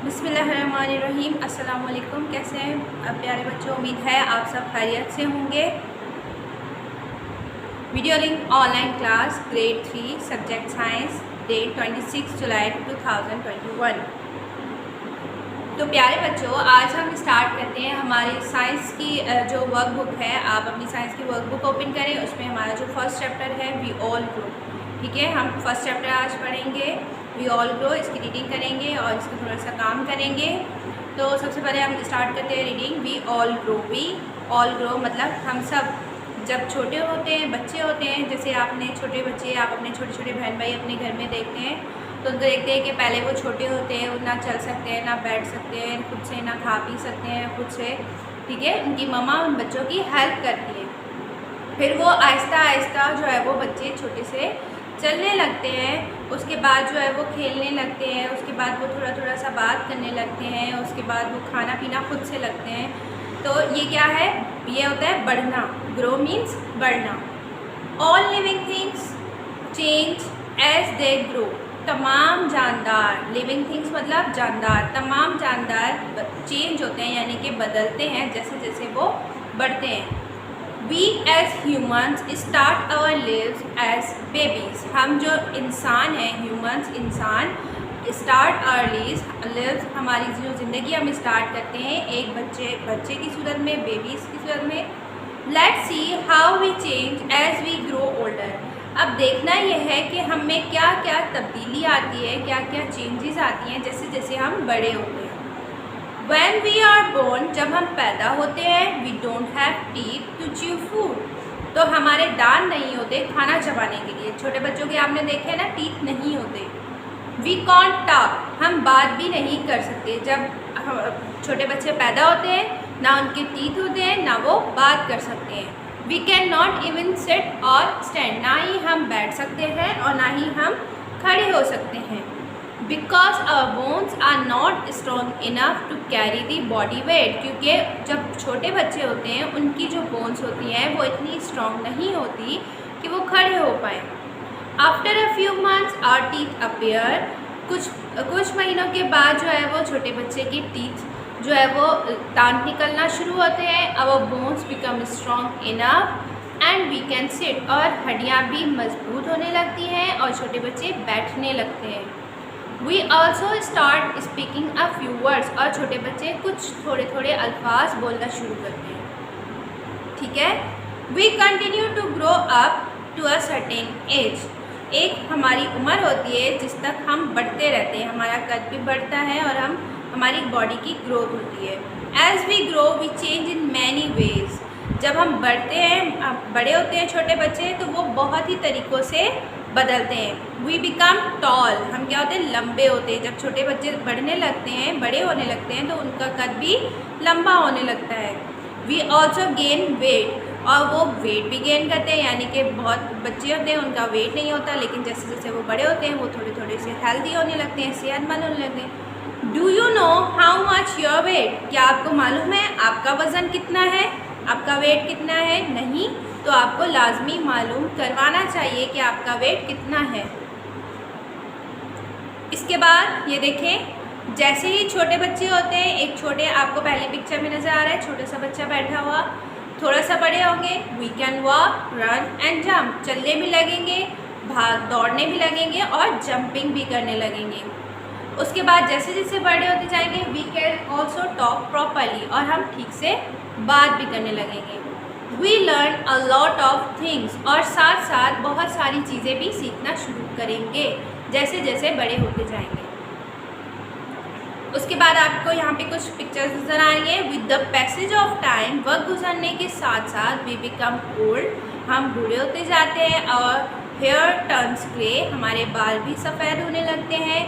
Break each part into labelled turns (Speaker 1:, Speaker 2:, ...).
Speaker 1: बिस्मिल्लाहिर्रहमानिर्रहीम। अस्सलाम वालेकुम। कैसे हैं अब प्यारे बच्चों? उम्मीद है आप सब खैरियत से होंगे। Video link online class grade 3 subject science, date 26 जुलाई 2021। तो प्यारे बच्चों, आज हम स्टार्ट करते हैं हमारी साइंस की जो वर्कबुक है। आप अपनी साइंस की वर्कबुक ओपन करें। उसमें हमारा जो फर्स्ट चैप्टर है वी ऑल ग्रो, ठीक है। हम फर्स्ट चैप्टर आज पढ़ेंगे वी ऑल ग्रो। इसकी रीडिंग करेंगे और इसका थोड़ा सा काम करेंगे। तो सबसे पहले हम स्टार्ट करते हैं reading we all grow. We all grow मतलब हम सब जब छोटे होते हैं, बच्चे होते हैं, जैसे आपने छोटे बच्चे, आप अपने छोटे छोटे बहन भाई अपने घर में देखते हैं तो देखते हैं कि पहले वो छोटे होते हैं, वो ना चल सकते हैं, ना बैठ सकते हैं खुद से, ना खा पी सकते हैं खुद से, ठीक है। उनकी मम्मा उन बच्चों की हेल्प करती है। फिर वो आहिस्ता आहिस्ता जो है वो बच्चे छोटे से चलने लगते हैं। उसके बाद जो है वो खेलने लगते हैं। उसके बाद वो थोड़ा थोड़ा सा बात करने लगते हैं। उसके बाद वो खाना पीना खुद से लगते हैं। तो ये क्या है? ये होता है बढ़ना। ग्रो मीन्स बढ़ना। All living things change as they grow. तमाम जानदार, लिविंग थिंग्स मतलब जानदार, तमाम जानदार चेंज होते हैं यानी कि बदलते हैं जैसे जैसे वो बढ़ते हैं। We as humans start our lives as babies। हम जो इंसान हैं, ह्यूमंस इंसान, स्टार्ट our lives हमारी जो ज़िंदगी हम स्टार्ट करते हैं एक बच्चे की सूरत में, बेबीज़ की सूरत में। Let's see how we change as we grow older। अब देखना यह है कि हम में क्या क्या तब्दीली आती है, क्या क्या चेंजेस आती हैं जैसे जैसे हम बड़े होते हैं। When we are born, जब हम पैदा होते हैं, we don't have teeth to chew food। तो हमारे दांत नहीं होते खाना चबाने के लिए। छोटे बच्चों के आपने देखे ना, टीथ नहीं होते। We can't talk, हम बात भी नहीं कर सकते। जब छोटे बच्चे पैदा होते हैं ना उनके टीथ होते हैं ना वो बात कर सकते हैं। We cannot even sit or stand, ना ही हम बैठ सकते हैं और ना ही हम खड़े हो सकते हैं। Because our bones are not strong enough to carry the body weight। क्योंकि जब छोटे बच्चे होते हैं उनकी जो बोन्स होती हैं वो इतनी स्ट्रॉन्ग नहीं होती कि वो खड़े हो पाएँ। After a few months our teeth appear। कुछ महीनों के बाद जो है वो छोटे बच्चे की टीथ जो है वो दांत निकलना शुरू होते हैं। Our bones become strong enough and we can sit। और हड्डियाँ भी मजबूत होने लगती हैं और छोटे बच्चे बैठने लगते हैं। We also start speaking a few words। और छोटे बच्चे कुछ थोड़े थोड़े अल्फाज बोलना शुरू करते हैं, ठीक है। We continue to grow up to a certain age। एक हमारी उम्र होती है जिस तक हम बढ़ते रहते हैं, हमारा कद भी बढ़ता है और हमारी बॉडी की ग्रोथ होती है। As we grow we change in many ways। जब हम बढ़ते हैं, बड़े होते हैं छोटे बच्चे, तो वो बहुत ही तरीक़ों से बदलते हैं। वी बिकम टॉल, हम क्या होते हैं? लंबे होते हैं। जब छोटे बच्चे बढ़ने लगते हैं, बड़े होने लगते हैं, तो उनका कद भी लंबा होने लगता है। वी ऑल्सो गेन वेट, और वो वेट भी गेन करते हैं, यानी कि बहुत बच्चे होते हैं उनका वेट नहीं होता, लेकिन जैसे जैसे वो बड़े होते हैं वो थोड़े थोड़े से हेल्दी होने लगते हैं, सेहतमंद होने लगते हैं। Do you know how much your weight? क्या आपको मालूम है आपका वज़न कितना है, आपका वेट कितना है? नहीं, तो आपको लाजमी मालूम करवाना चाहिए कि आपका वेट कितना है। इसके बाद ये देखें, जैसे ही छोटे बच्चे होते हैं, एक छोटे, आपको पहले पिक्चर में नज़र आ रहा है छोटा सा बच्चा बैठा हुआ, थोड़ा सा बड़े होंगे, we can walk, run and jump, चलने भी लगेंगे, दौड़ने भी लगेंगे और जंपिंग भी करने लगेंगे। उसके बाद जैसे जैसे बड़े होते जाएंगे, we can also talk properly, और हम ठीक से बात भी करने लगेंगे। We learn a lot of things, और साथ साथ बहुत सारी चीज़ें भी सीखना शुरू करेंगे जैसे जैसे बड़े होते जाएंगे। उसके बाद आपको यहाँ पे कुछ पिक्चर्स नज़र आ रही हैं। With the passage of time, वक्त गुजरने के साथ साथ, वी बिकम ओल्ड, हम बूढ़े होते जाते हैं। और हेयर टर्न्स ग्रे, हमारे बाल भी सफ़ेद होने लगते हैं।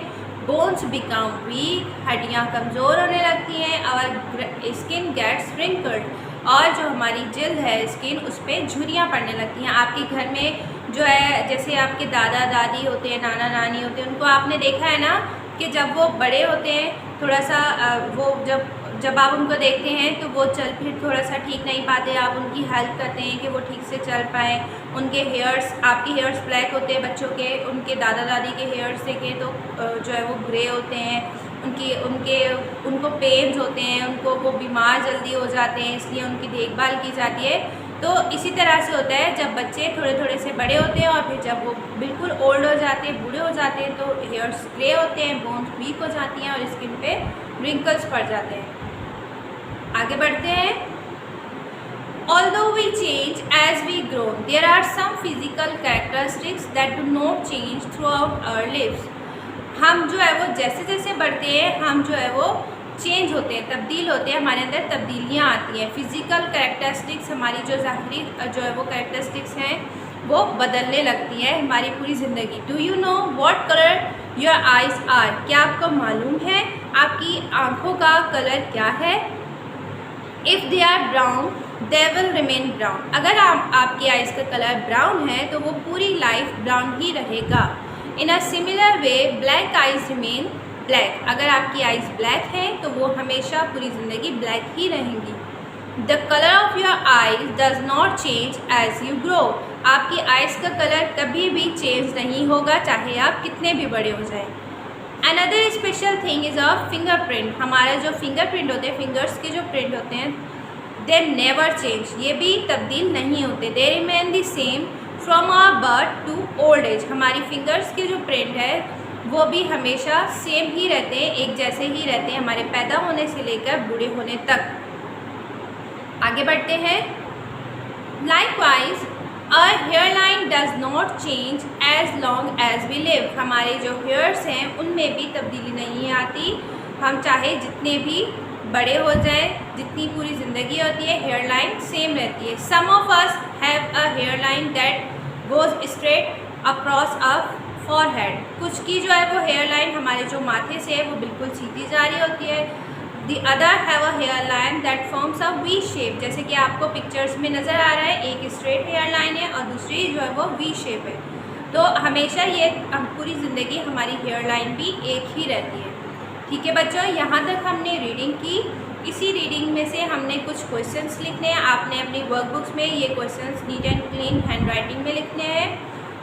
Speaker 1: बोन्स बिकम वीक, हड्डियाँ कमज़ोर होने लगती हैं। और स्किन गेट्स रिंकल्ड, और जो हमारी जिल्द है स्किन, उस पर झुर्रियाँ पड़ने लगती हैं। आपके घर में जो है, जैसे आपके दादा दादी होते हैं, नाना नानी होते हैं, उनको आपने देखा है ना कि जब वो बड़े होते हैं थोड़ा सा, वो जब आप उनको देखते हैं तो वो चल फिर थोड़ा सा ठीक नहीं पाते, आप उनकी हेल्प करते हैं कि वो ठीक से चल पाएँ। उनके हेयर्स, आपके हेयर्स ब्लैक होते हैं बच्चों के, उनके दादा दादी के हेयर्स देखें तो जो है वो ग्रे होते हैं। उनके उनके उनको पेन्स होते हैं, उनको वो बीमार जल्दी हो जाते हैं, इसलिए उनकी देखभाल की जाती है। तो इसी तरह से होता है, जब बच्चे थोड़े थोड़े से बड़े होते हैं और फिर जब वो बिल्कुल ओल्ड हो जाते हैं, बूढ़े हो जाते हैं, तो हेयर्स ग्रे होते हैं, बोन्स वीक हो जाती हैं और स्किन पे रिंकल्स पड़ जाते हैं। आगे बढ़ते हैं। Although we change as we grow, there are some physical characteristics that do not change throughout our lives. हम जो है वो जैसे जैसे बढ़ते हैं, हम जो है वो चेंज होते हैं, तब्दील होते हैं, हमारे अंदर तब्दीलियाँ आती हैं। फिज़िकल कैरेक्टरिस्टिक्स, हमारी जो ज़ाहरी जो है वो कैरेक्टरिस्टिक्स हैं वो बदलने लगती है हमारी पूरी ज़िंदगी। Do you know what colour your eyes are? क्या आपको मालूम है आपकी आँखों का कलर क्या है? If they are brown they will remain brown. अगर आपकी आइज़ का कलर ब्राउन है तो वो पूरी लाइफ ब्राउन ही रहेगा। In a similar way black eyes remain black. अगर आपकी आइज़ ब्लैक है तो वो हमेशा पूरी ज़िंदगी ब्लैक ही रहेंगी। The colour of your eyes does not change as you grow. आपकी आइज़ का कलर कभी भी चेंज नहीं होगा, चाहे आप कितने भी बड़े हो जाएं। Another special thing is a fingerprint. हमारे जो फिंगरप्रिंट होते हैं, फिंगर्स के जो प्रिंट होते हैं, दे नेवर चेंज। ये भी तब्दील नहीं होते। They remain the same from our birth to old age. हमारी फिंगर्स के जो प्रिंट है वो भी हमेशा सेम ही रहते हैं, एक जैसे ही रहते हैं, हमारे पैदा होने से लेकर बूढ़े होने तक। आगे बढ़ते हैं। Likewise our hair line does not change as long as we live. हमारे जो हेयर्स हैं उनमें भी तब्दीली नहीं आती, हम चाहे जितने भी बड़े हो जाए, जितनी पूरी ज़िंदगी होती है, हेयर लाइन सेम रहती है। Some of us have a hair line that goes straight across a forehead. कुछ की जो है वो हेयर लाइन हमारे जो माथे से है वो बिल्कुल सीधी जा रही होती है। The other have a hair line that forms a V shape. जैसे कि आपको पिक्चर्स में नज़र आ रहा है, एक स्ट्रेट हेयर लाइन है और दूसरी जो है वो वी शेप है। तो हमेशा ये पूरी ज़िंदगी हमारी हेयर लाइन भी एक ही रहती है। ठीक है बच्चों, यहाँ तक हमने रीडिंग की। इसी रीडिंग में से हमने कुछ क्वेश्चंस लिखने हैं। आपने अपनी वर्कबुक्स में ये questions NEET and clean hand writing में लिखने हैं।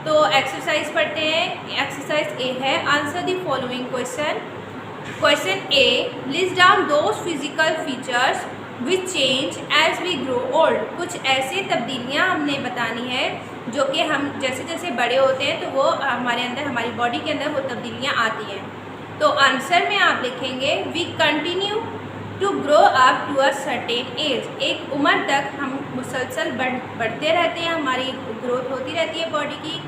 Speaker 1: तो एक्सरसाइज पढ़ते हैं। एक्सरसाइज ए है, answer the following question. Question A, list down those physical features which change as we grow old. कुछ ऐसे तब्दीलियाँ हमने बतानी है जो कि हम जैसे जैसे बड़े होते हैं तो वो हमारे अंदर, हमारी बॉडी के अंदर वो तब्दीलियाँ आती हैं। तो आंसर में आप लिखेंगे, we continue to grow up to a certain age. एक उम्र तक हम मुसलसल बढ़ते रहते हैं, हमारी ग्रोथ होती रहती है बॉडी की।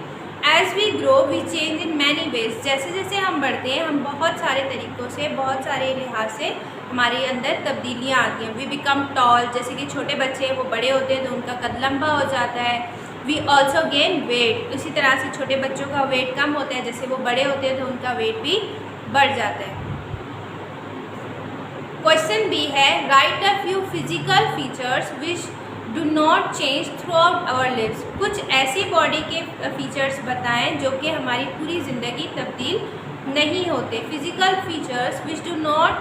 Speaker 1: As we grow we change in many ways. जैसे जैसे हम बढ़ते हैं हम बहुत सारे तरीक़ों से, बहुत सारे लिहाज से हमारे अंदर तब्दीलियाँ आती हैं। वी बिकम टॉल, जैसे कि छोटे बच्चे वो बड़े होते हैं तो उनका कद लंबा हो जाता है। We also gain weight. इसी तरह से छोटे बच्चों का वेट कम होता है, जैसे वो बड़े होते हैं तो उनका वेट भी बढ़ जाता है। क्वेश्चन बी है, write a few physical features which do not change throughout our lives. कुछ ऐसी बॉडी के फीचर्स बताएं जो कि हमारी पूरी ज़िंदगी तब्दील नहीं होते। Physical features which do not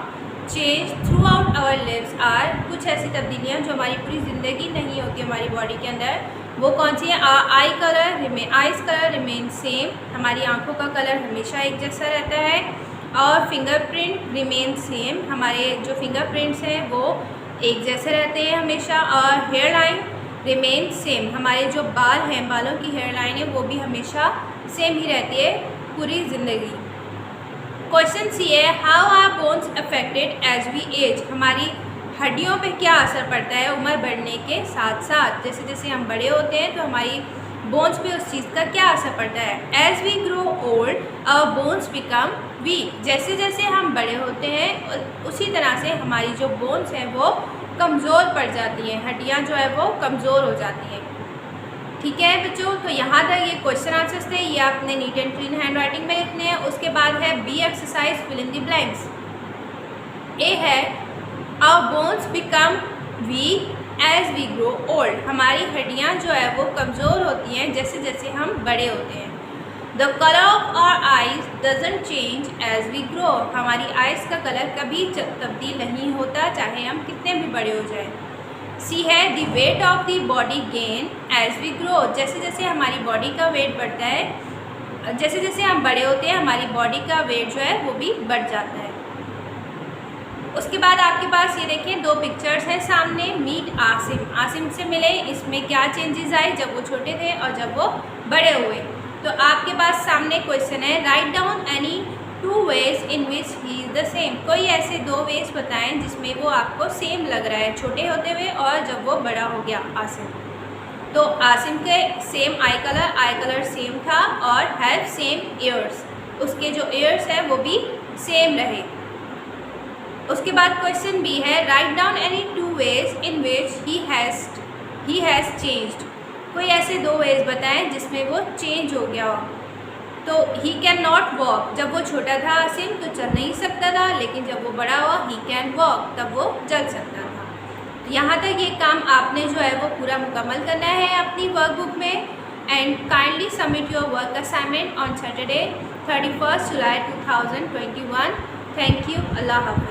Speaker 1: change throughout our lives are. कुछ ऐसी तब्दीलियाँ जो हमारी पूरी ज़िंदगी नहीं होती हमारी बॉडी के अंदर, वो कौन सी है? Eyes colour remain same. हमारी आँखों का कलर हमेशा एक जैसा रहता है। और फिंगरप्रिंट रिमेन सेम। हमारे जो फिंगरप्रिंट्स हैं वो एक जैसे रहते हैं हमेशा। और हेयर लाइन रिमेन सेम। हमारे जो बाल हैं, बालों की हेयर लाइन है वो भी हमेशा सेम ही रहती है पूरी ज़िंदगी। क्वेश्चन सी है, how are bones affected as we age. हमारी हड्डियों पे क्या असर पड़ता है उम्र बढ़ने के साथ साथ? जैसे जैसे हम बड़े होते हैं तो हमारी बोन्स पे उस चीज़ का क्या असर पड़ता है? As we grow old our bones become weak. जैसे जैसे हम बड़े होते हैं उसी तरह से हमारी जो बोन्स हैं वो कमज़ोर पड़ जाती हैं, हड्डियाँ जो है वो कमज़ोर हो जाती हैं। ठीक है बच्चों, तो यहाँ तक ये क्वेश्चन आंसर्स थे, ये आपने neat and clean hand writing में लिखने हैं। उसके बाद है B exercise, fill in the blanks. A है, our bones become weak as we grow old. हमारी हड्डियाँ जो है वो कमज़ोर होती हैं जैसे जैसे हम बड़े होते हैं। The colour of our eyes doesn't change as we grow. हमारी आइज़ का कलर कभी तब्दील नहीं होता चाहे हम कितने भी बड़े हो जाएं। सी है, the weight of the body gain as we grow. जैसे जैसे हमारी बॉडी का वेट बढ़ता है, जैसे जैसे हम बड़े होते हैं हमारी बॉडी का वेट जो है वो भी बढ़ जाता है। उसके बाद आपके पास ये देखें 2 पिक्चर्स हैं सामने। मीट आसिम, आसिम से मिले, इसमें क्या चेंजेस आए जब वो छोटे थे और जब वो बड़े हुए। तो आपके पास सामने क्वेश्चन है, write down any 2 ways in which he is the same. कोई ऐसे 2 वेज बताएं जिसमें वो आपको सेम लग रहा है छोटे होते हुए और जब वो बड़ा हो गया आसिम। तो आसिम के सेम आई कलर सेम था और हैव सेम ईयर्स, उसके जो ईयर्स है वो भी सेम रहे। उसके बाद क्वेश्चन बी है, write down any 2 ways in which he has changed. कोई ऐसे 2 वेज बताएं जिसमें वो चेंज हो गया हो। तो ही कैन नॉट वॉक, जब वो छोटा था आसिम तो चल नहीं सकता था, लेकिन जब वो बड़ा हुआ ही कैन वॉक, तब वो चल सकता था। तो यहाँ तक ये काम आपने जो है वो पूरा मुकम्मल करना है अपनी वर्कबुक में। And kindly submit your work assignment on Saturday 31 July 2021। Thank you. अल्लाह हाफ़िज़।